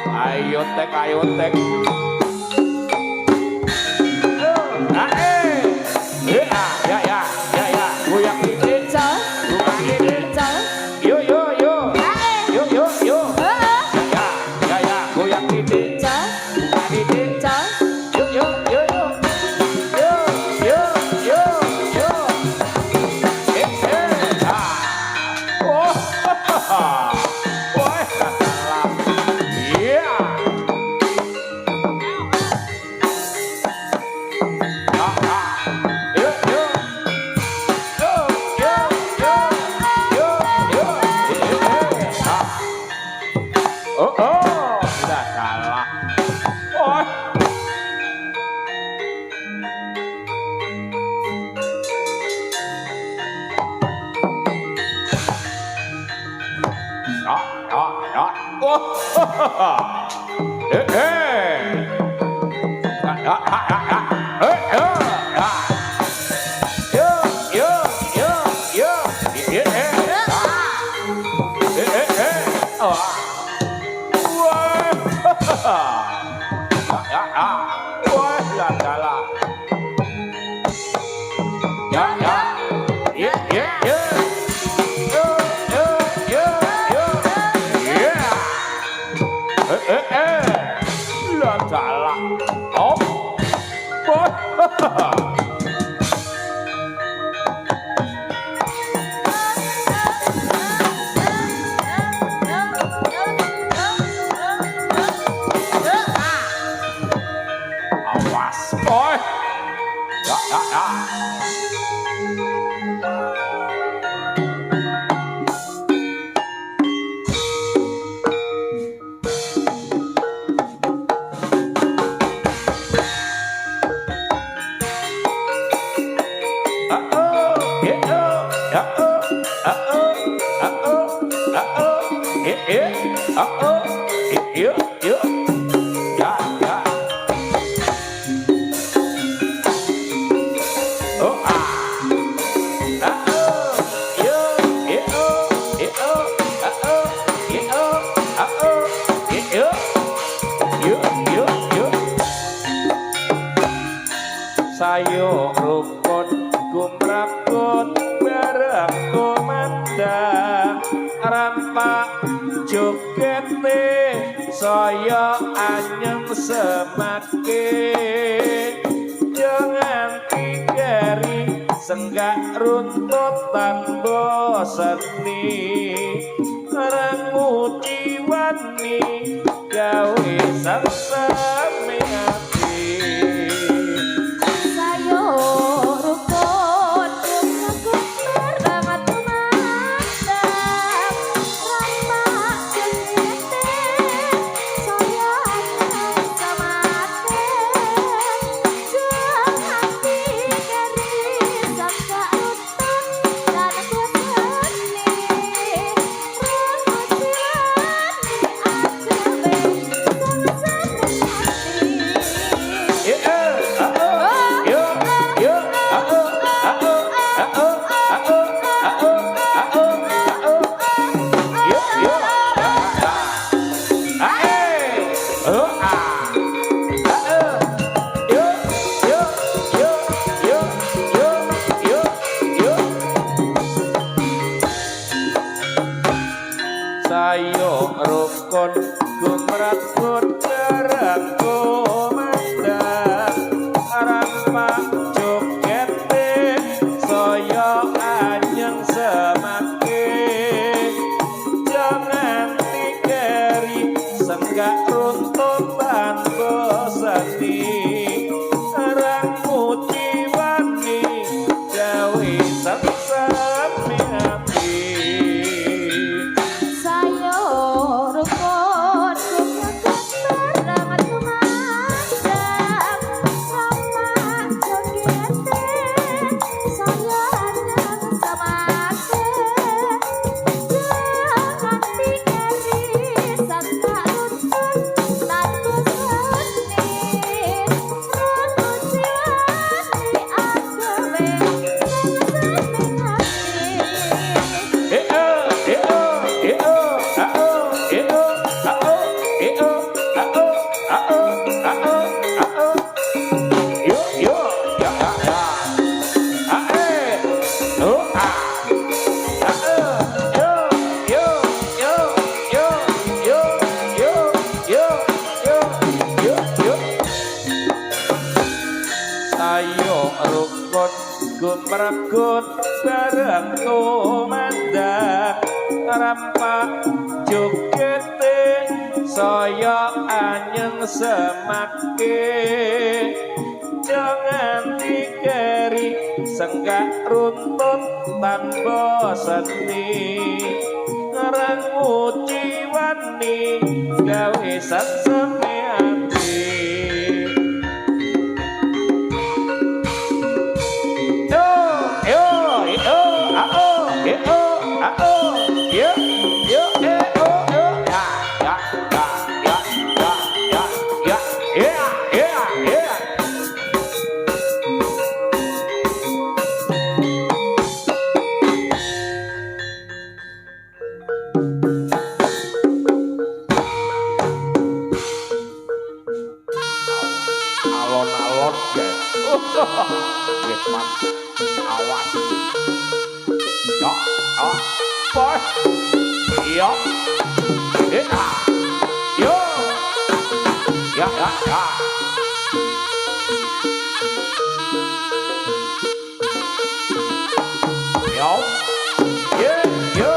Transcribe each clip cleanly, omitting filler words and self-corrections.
Ayo tek, ayo tek. Goyang dikit. Goyang dikit. Yo yo yo. Yo yo yo. Ya, goyang dikit. Goyang dikit. Yo yo yo yo. Yo yo yo yo. Oh. Wah, salah. Iya. Yo yo. Yo yo yo yo yo. Oh oh, udah salah. Oh. Oh. Salah. Oh. Awas, boy. Ya. Sayo rukun gumrakun bareng komandang rampak jogete saya anyem semakin jangan tigari senggak runtut tanpa seni ranguti wani gawe sasame ati. Sayo rukun gumrakun bareng komandang rampak jogete saya anyeng semakin jangan tigeri senggak runtut tanpa seni ranguti wani gawe sesame ati. Oh Yo yo ya ya ya. Oh ah. Yo yo yo yo yo yo yo yo yo yo. Ayo rukun gumrekut bareng tumandang rampak jogete saya anyeng semakin jangan dikeri senggak runtut tanpa seni ngerangu ciwani gawe seseme hati yo yo yo ao yo ao yo yo alon-alon ya. Ritman awas. Ya, bos. Iya. Yo. Ya. Yo. Yo. Ya. Lo. Iya.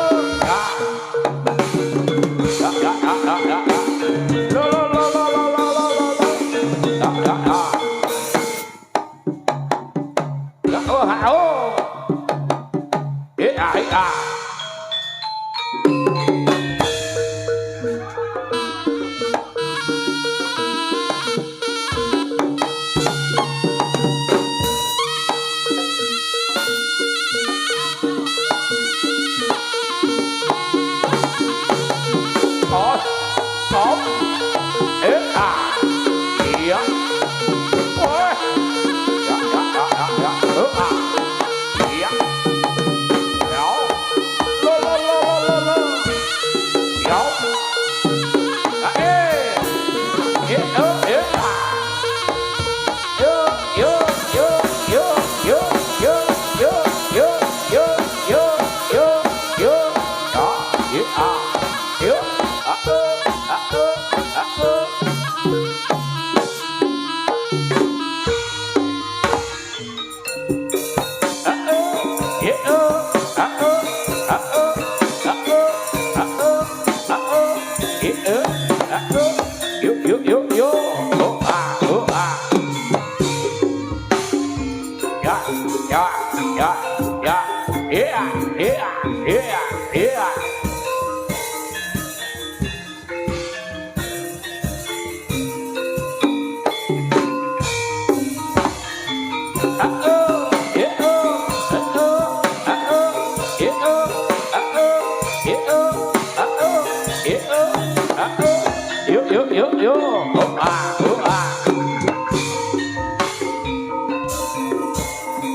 Wah.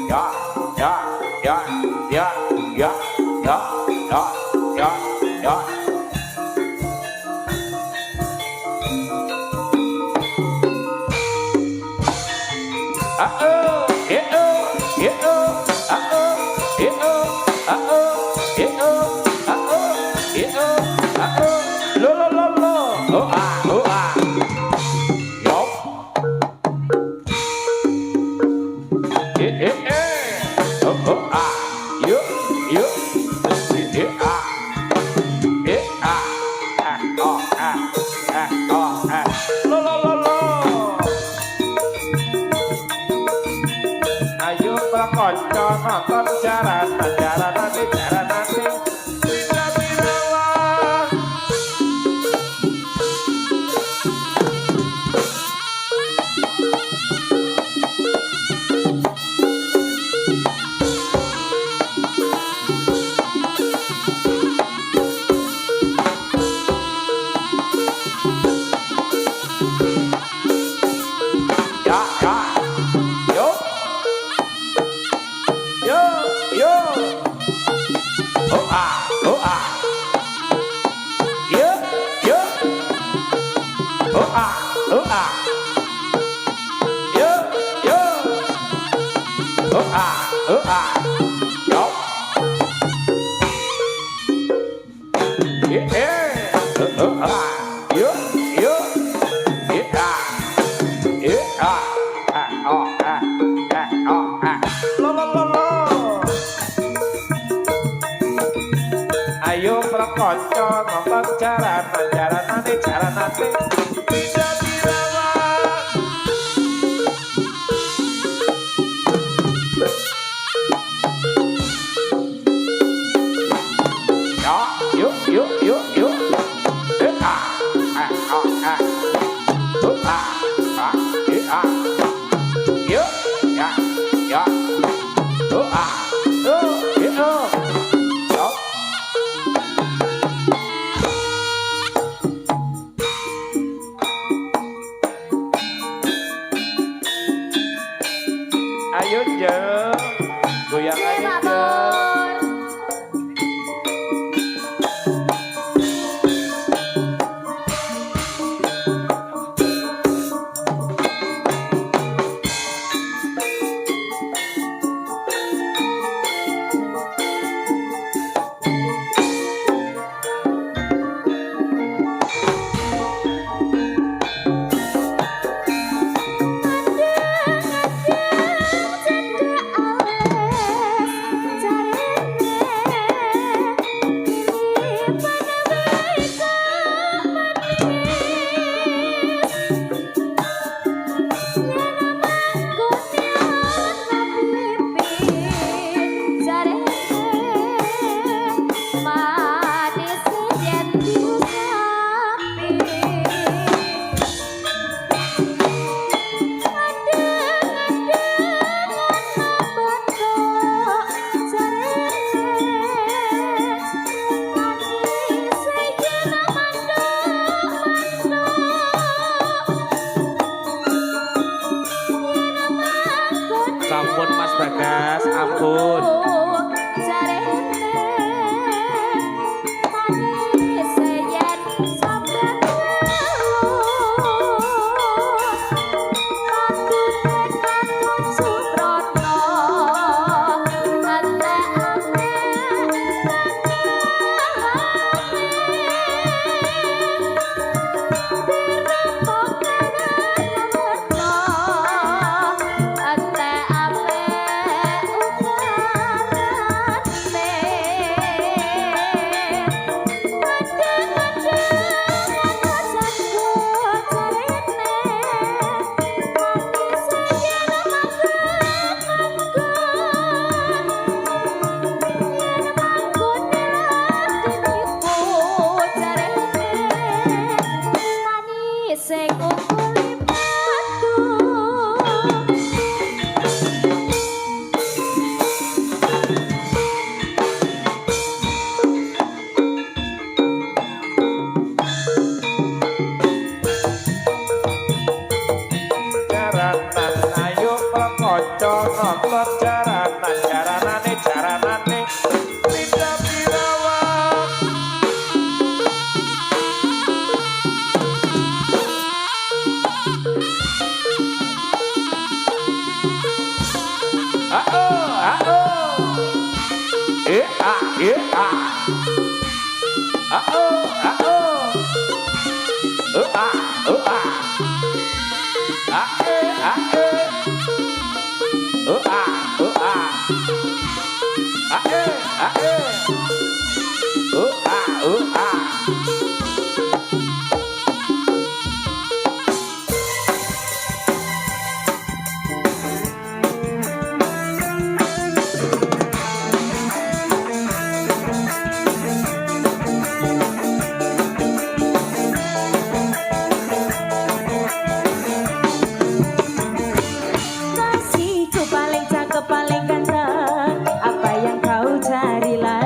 Ya. Iya. Ya. Lo. Ya. Ayo berkonco nonton jaran nanti bira-biralah. ah. Yo, yo. Ah, ah. Yo. Yeah, ah. Yo, yo. Yeah, ah. Yeah, ah. Ah, oh, ah. Ah, oh, ah. Lo, lo, lo, lo. Ayo perkonco nonton jaranane bisa dirawat. Ya, yuk yuk yuk yuk. Ah, ah, ah, ah. Ah, ah, ah. Yuk, ya, ya. Ah, gitu. Ayo jeng, goyang aja jeng. Ampun Mas Bagas, ampun. Nonton jaranane bisa dirawat. Kasihku paling cakep paling ganteng, apa yang kau cari lagi?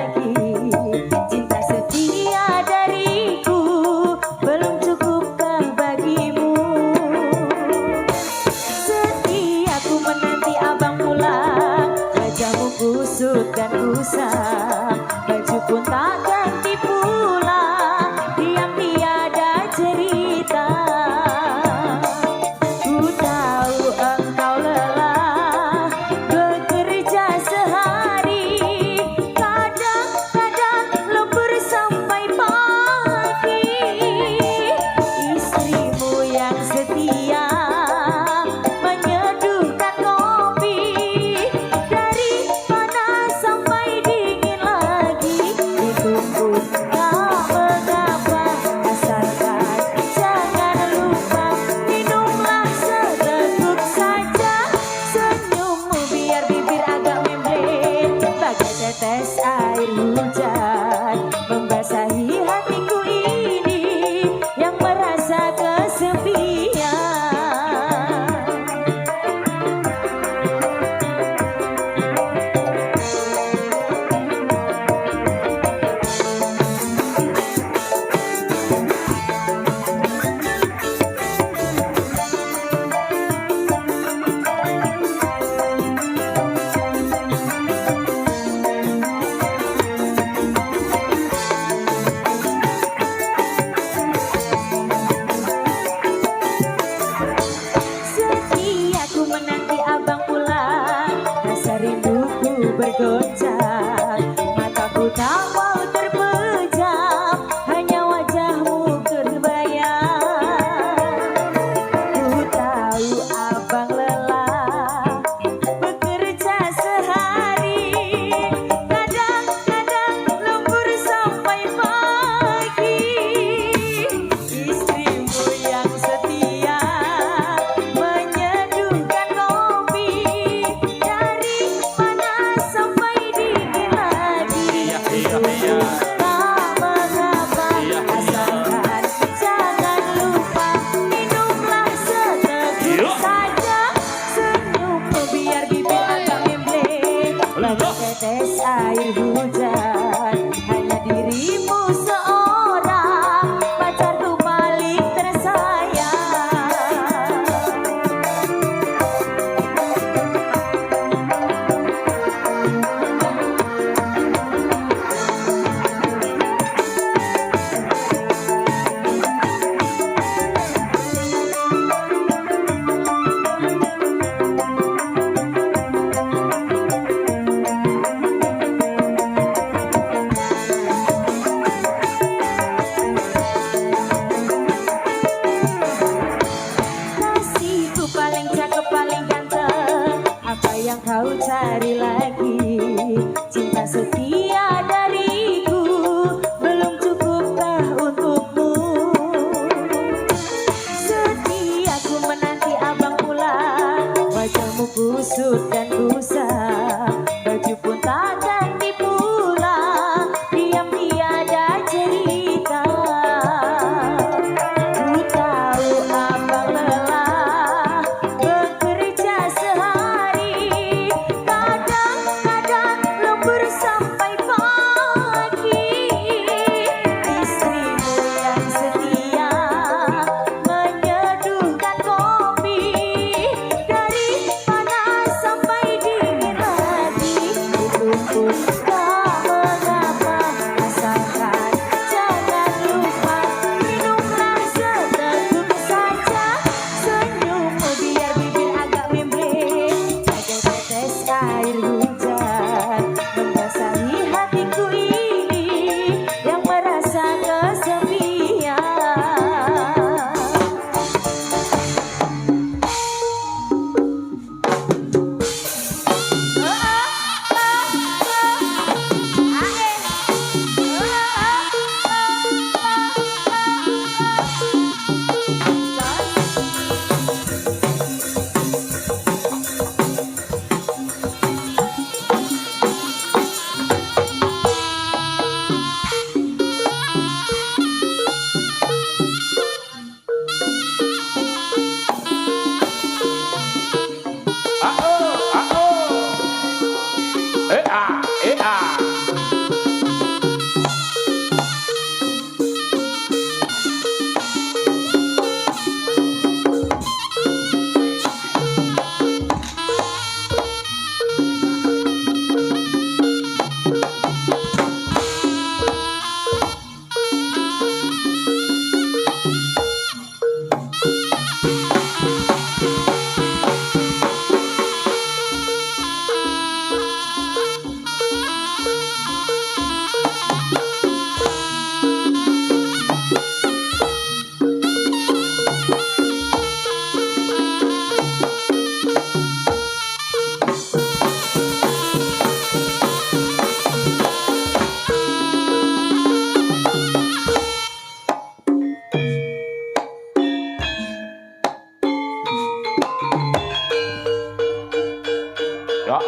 kau cari lagi cinta setia dariku belum cukupkah untukmu setiaku menanti abang pulang wajahmu kusut dan kusam baju pun tak ganti pula diam tiada cerita ku tahu abang lelah bekerja sehari kadang-kadang lembur sampai pagi istrimu yang setia menyeduhkan kopi dari panas sampai dingin hati itu pun tak mengapa asalkan jangan lupa minumlah seteguk saja senyummu biar bibir agak mimpi ada tetes air hujan membasahi hatiku ini yang merasa kesepian.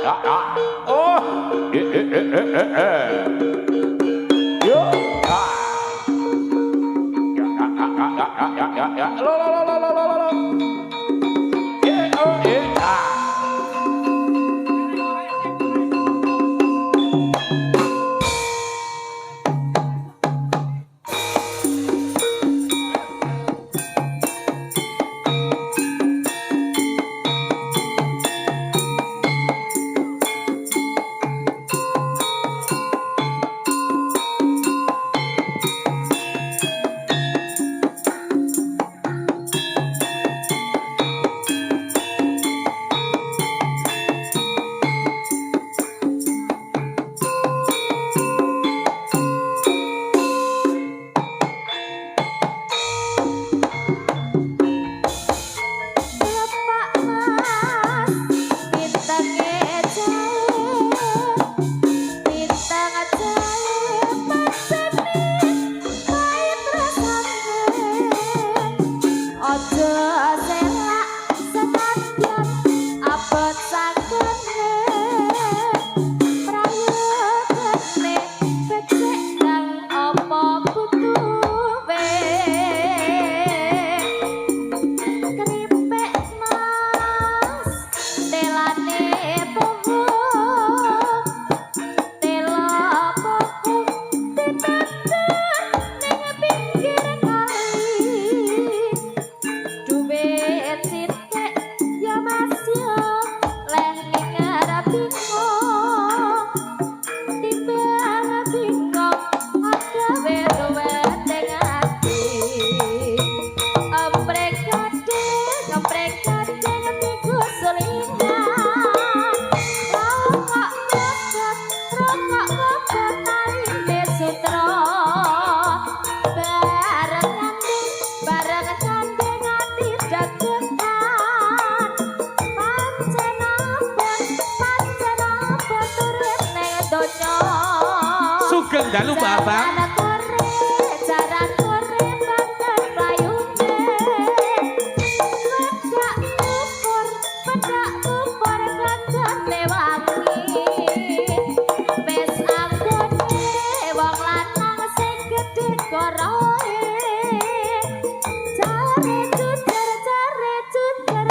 Ya. Oh. Yo. Ya. Lo. Ah. dalu babang. Jaran kore banget playune. Pedak ukur gantene wangi. Wis anggone wong lanang sing gedhe koroe. Jare cucer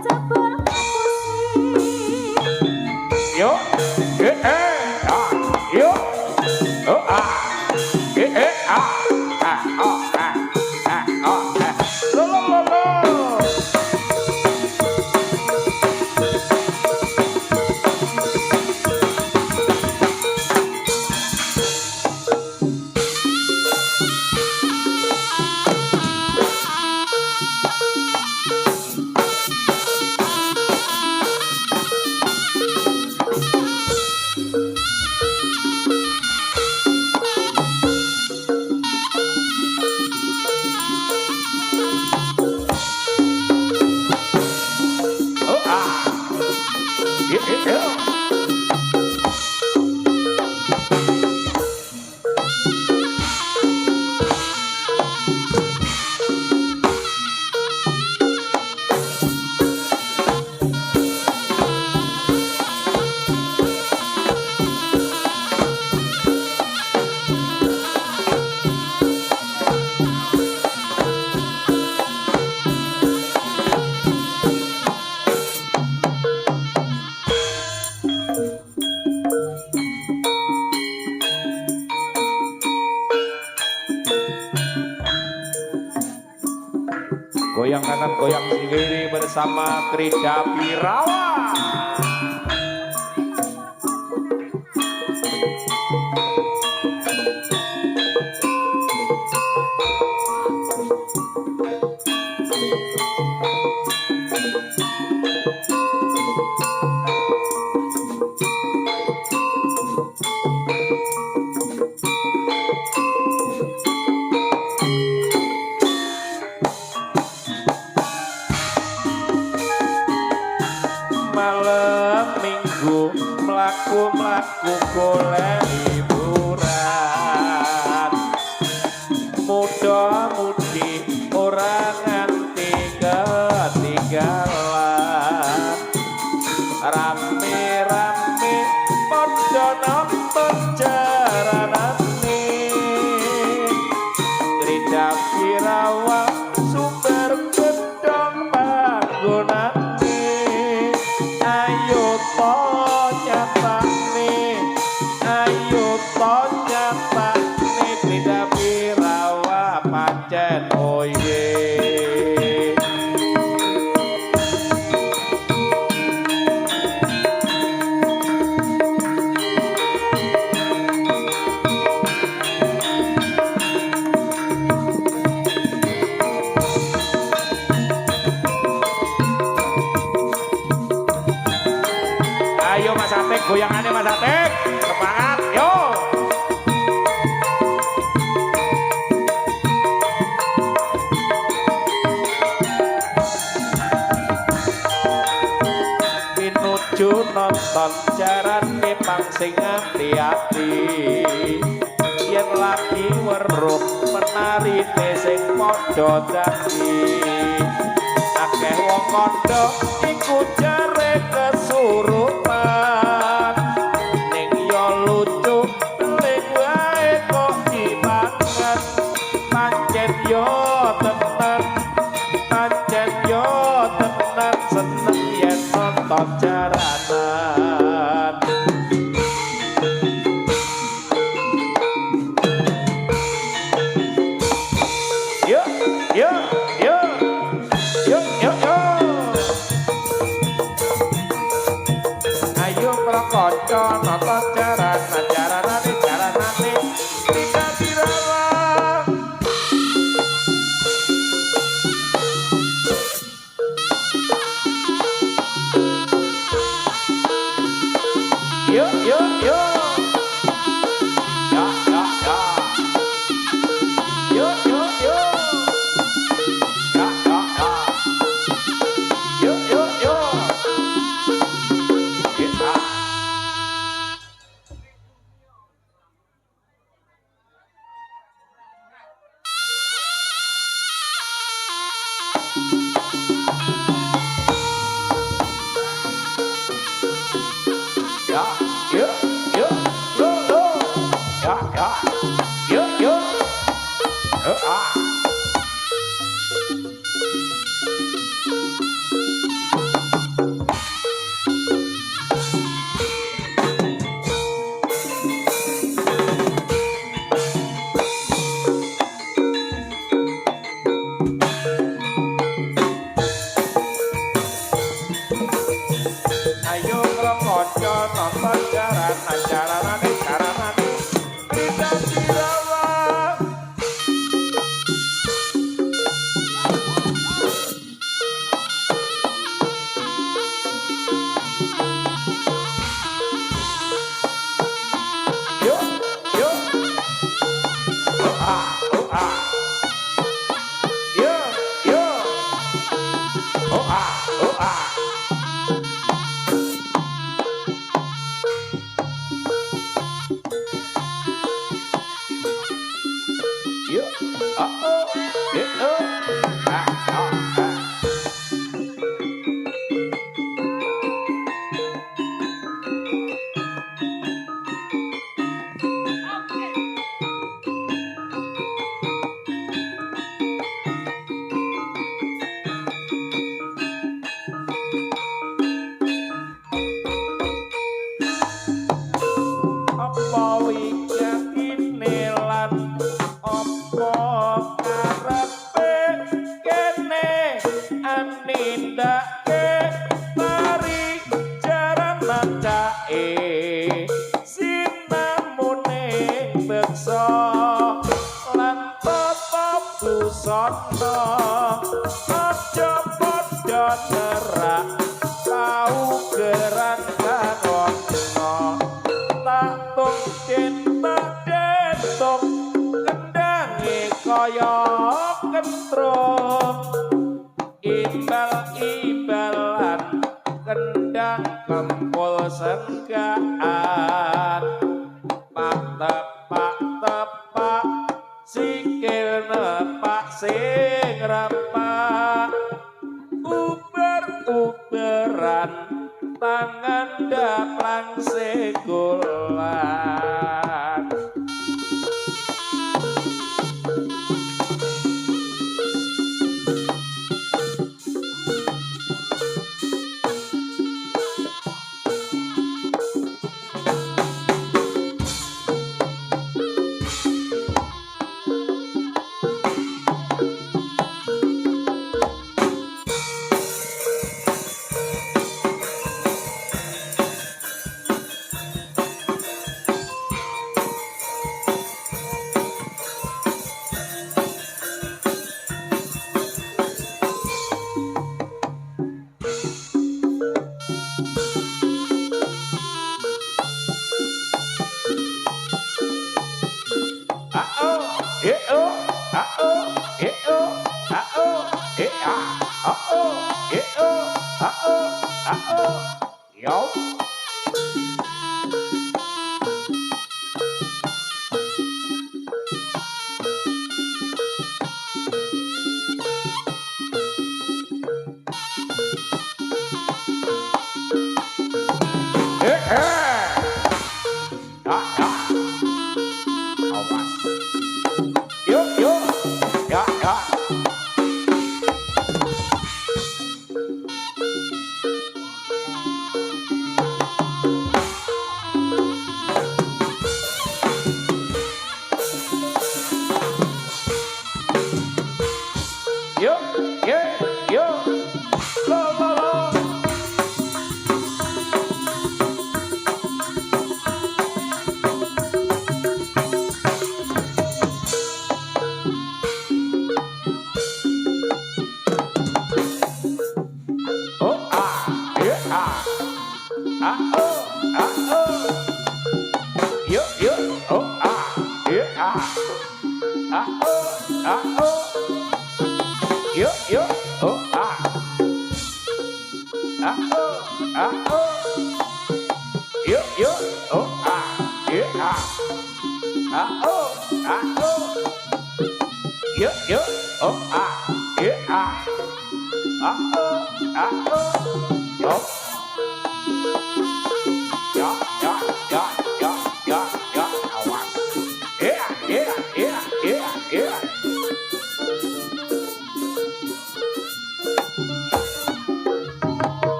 jebul kapusi. Yo, yo, oh ah, lo lo lo lo. Oh ah, yo. Goyang kanan, goyang kiri bersama Krida Pirawa. Malam minggu mlaku-mlaku golek hiburan, muda-mudi ora nganti ketinggalan, rame-rame padha nonton jaranane. Krida Pirawa sumber gedhong panggonane. Ayo to nyapane Krida Pirawa pancen oye. Ayo Mas Atik, goyangannya Mas Atik, semangat, yo. Pinuju nonton jarane pang sing ati-ati, yen lagi weruh menarine sing padha dadi. Akeh wong kandha iku jare kesurupan, ning yo lucu ning wae kok dipangan. Pancen yo tenan seneng yen nonton jaranan. Yo yo yo yo yo yo. Ayo kanca nonton jaranane Krida Pirawa. nonton jaran tidak dirawat. Yuk, yuk. Oh ah. Yuk, yuk. Oh ah. Yuk, apa wikatine lan apa karepe kene anindake mari jaran macake sinamune beksa lan tata busana aja padha nerak kaugeran kangono tung cinta detung kendangi kaya kentrum imbal-imbalan kendang kempul senggaan pak tepak sikil nepak sing repak uber-uberan tangan daplang segulan. Yo.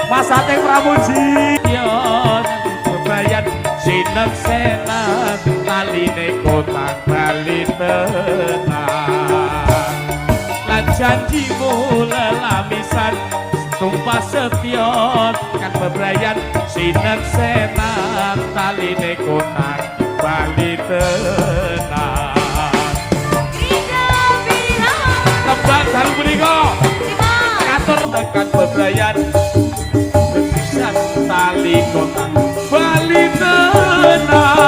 Mas Ate Pramuji yo bebayan sinep senat taline saline kota Bali tenang lan janjimu lelamisan tumpah setia kan bebrayan sinan senan saline kota Bali tenang tembang dalu punika katur tekan bebrayan berpisan tali kota Bali tenang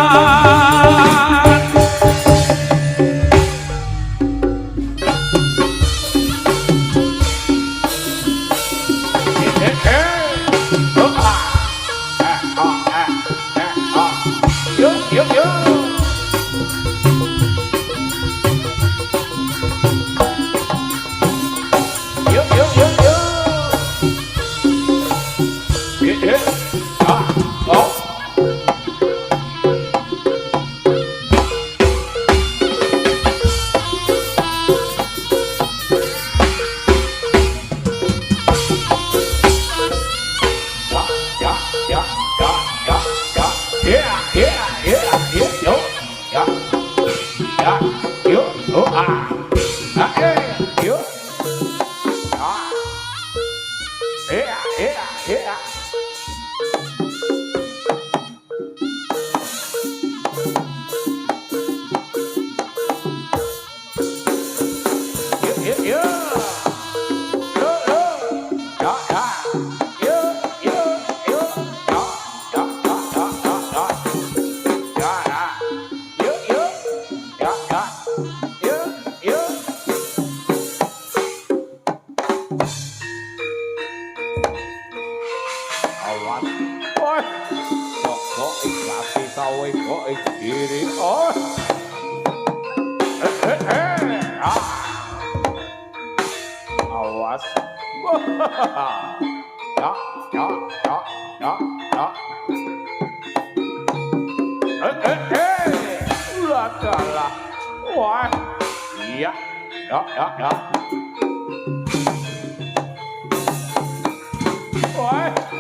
Awas. Ya, ya, ya, ya, ya. Adalah. Wah. Iya. Ya, ya, ya. Wah.